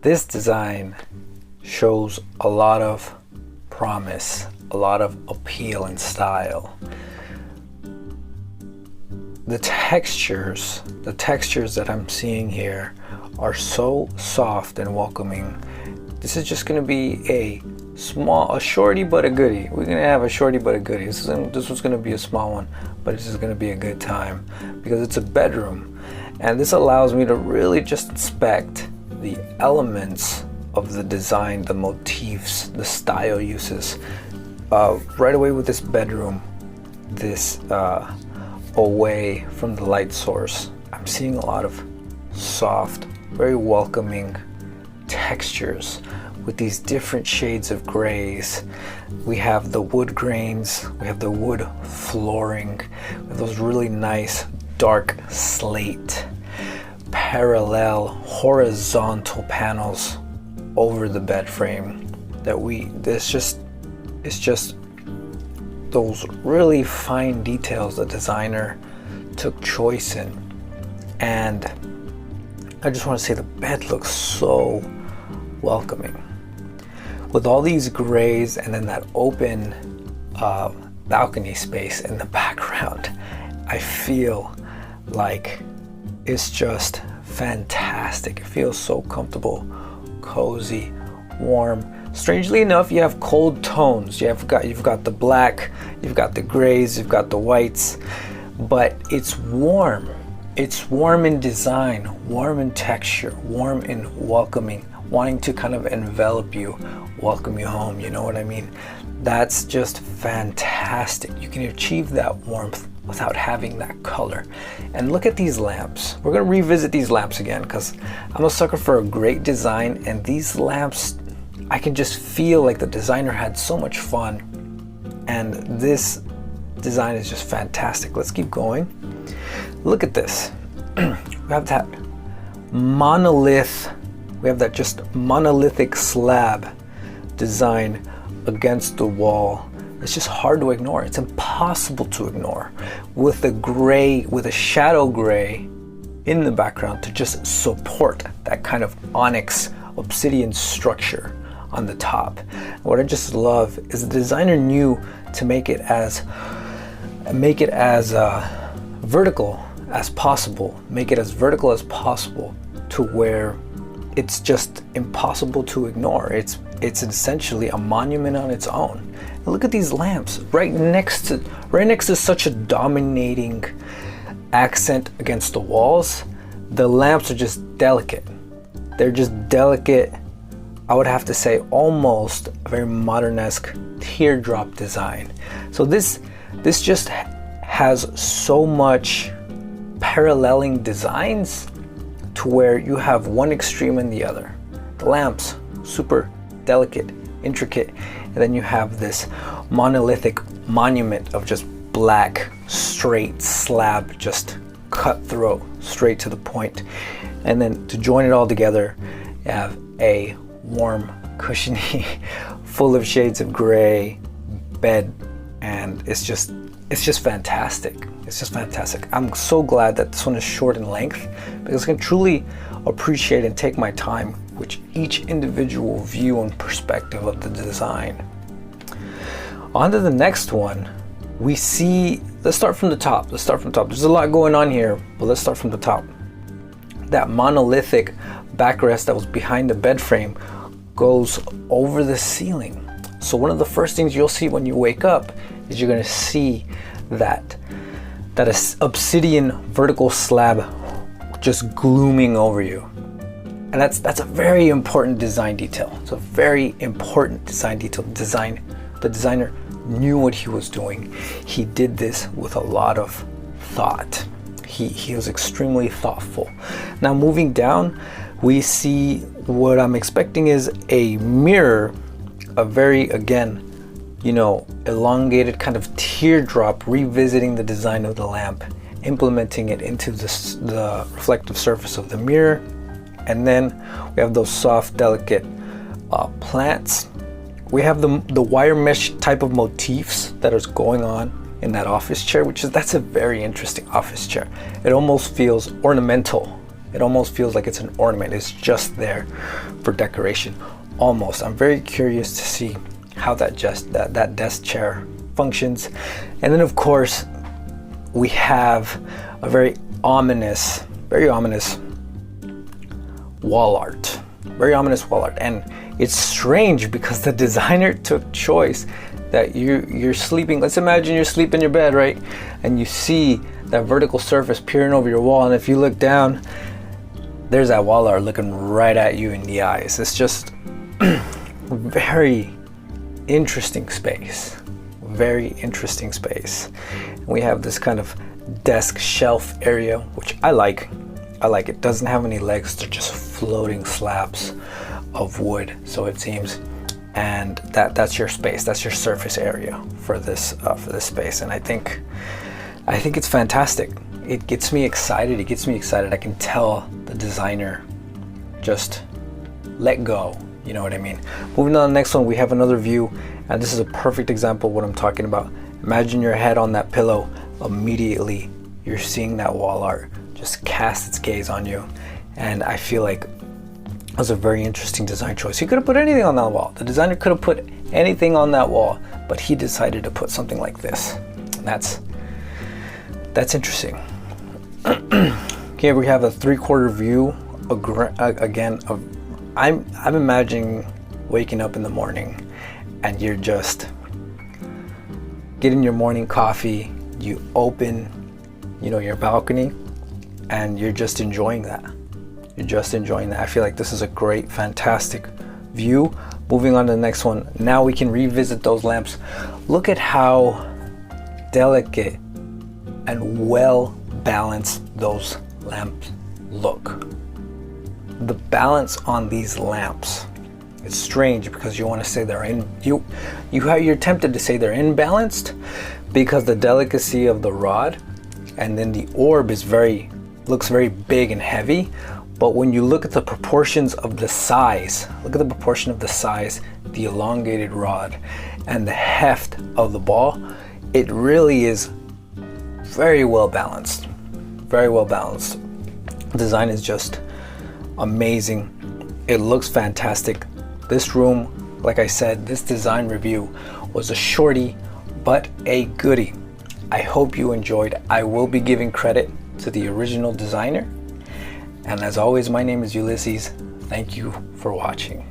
This design shows a lot of promise, a lot of appeal and style. The textures that I'm seeing here are so soft and welcoming. This is just gonna be a shorty but a goodie. We're gonna have a shorty but a goodie. This was gonna be a small one, but this is gonna be a good time because it's a bedroom. And this allows me to really just inspect the elements of the design, the motifs, the style uses. Right away with this bedroom, this away from the light source, I'm seeing a lot of soft, very welcoming textures with these different shades of grays. We have the wood grains, we have the wood flooring, we have those really nice dark slate, parallel horizontal panels over the bed frame it's just those really fine details the designer took choice in. And I just want to say the bed looks so welcoming with all these grays and then that open balcony space in the background. I feel like it's just fantastic. It feels so comfortable, cozy, warm. Strangely enough, you have cold tones. You've got the black, you've got the grays, you've got the whites, but it's warm. It's warm in design, warm in texture, warm in welcoming, wanting to kind of envelop you, welcome you home, you know what I mean? That's just fantastic. You can achieve that warmth without having that color. And look at these lamps. We're gonna revisit these lamps again because I'm a sucker for a great design, and these lamps, I can just feel like the designer had so much fun, and this design is just fantastic. Let's keep going. Look at this. We have that monolith, we have that just monolithic slab design against the wall. It's just hard to ignore. It's impossible to ignore with the gray, with a shadow gray in the background to just support that kind of onyx obsidian structure on the top. What I just love is the designer knew to make it as vertical as possible, make it as vertical as possible to where it's just impossible to ignore. It's essentially a monument on its own. And look at these lamps right next to such a dominating accent against the walls. The lamps are just delicate. They're just delicate. I would have to say almost a very modern-esque teardrop design. So this just has so much paralleling designs to where you have one extreme and the other. The lamps, super delicate, intricate, and then you have this monolithic monument of just black, straight slab, just cutthroat, straight to the point. And then to join it all together, you have a warm, cushiony, full of shades of gray bed, and it's just fantastic. It's just fantastic. I'm so glad that this one is short in length because I can truly appreciate and take my time with each individual view and perspective of the design. On to the next one. We see, let's start from the top. There's a lot going on here, but let's start from the top. That monolithic backrest that was behind the bed frame goes over the ceiling. So one of the first things you'll see when you wake up is you're gonna see that obsidian vertical slab just glooming over you. And that's a very important design detail. It's a very important design detail. The designer knew what he was doing. He did this with a lot of thought. He was extremely thoughtful. Now moving down, we see what I'm expecting is a mirror, a very, again, elongated kind of teardrop, revisiting the design of the lamp, implementing it into the reflective surface of the mirror. And then we have those soft, delicate plants. We have the wire mesh type of motifs that is going on in that office chair, that's a very interesting office chair. It almost feels ornamental It almost feels like it's an ornament. It's just there for decoration, almost. I'm very curious to see how that desk chair functions. And then of course, we have a very ominous wall art. Very ominous wall art. And it's strange because the designer took choice that you're sleeping. Let's imagine you're asleep in your bed, right? And you see that vertical surface peering over your wall, and if you look down, there's that wall art looking right at you in the eyes. It's just very interesting space. Very interesting space. We have this kind of desk shelf area, which I like. It doesn't have any legs, they're just floating slabs of wood, so it seems. And that's your space, that's your surface area for this space. And I think it's fantastic. It gets me excited. I can tell the designer just let go, you know what I mean? Moving on to the next one, we have another view, and this is a perfect example of what I'm talking about. Imagine your head on that pillow. Immediately you're seeing that wall art just cast its gaze on you, and I feel like it was a very interesting design choice. He could have put anything on that wall. The designer could have put anything on that wall, but he decided to put something like this. And that's interesting. Okay, we have a 3/4 view again of I'm imagining waking up in the morning and you're just getting your morning coffee, you open, your balcony, and you're just enjoying that. I feel like this is a great, fantastic view. Moving on to the next one. Now we can revisit those lamps. Look at how delicate and well balanced those lamps look. The balance on these lamps, it's strange because you want to say you're tempted to say they're imbalanced because the delicacy of the rod, and then the orb looks very big and heavy. But when you look at the proportions of the size, the elongated rod, and the heft of the ball, it really is very well balanced. Design is just amazing. It looks fantastic. This room, like I said, this design review was a shorty, but a goodie. I hope you enjoyed. I will be giving credit to the original designer. And as always, my name is Ulysses. Thank you for watching.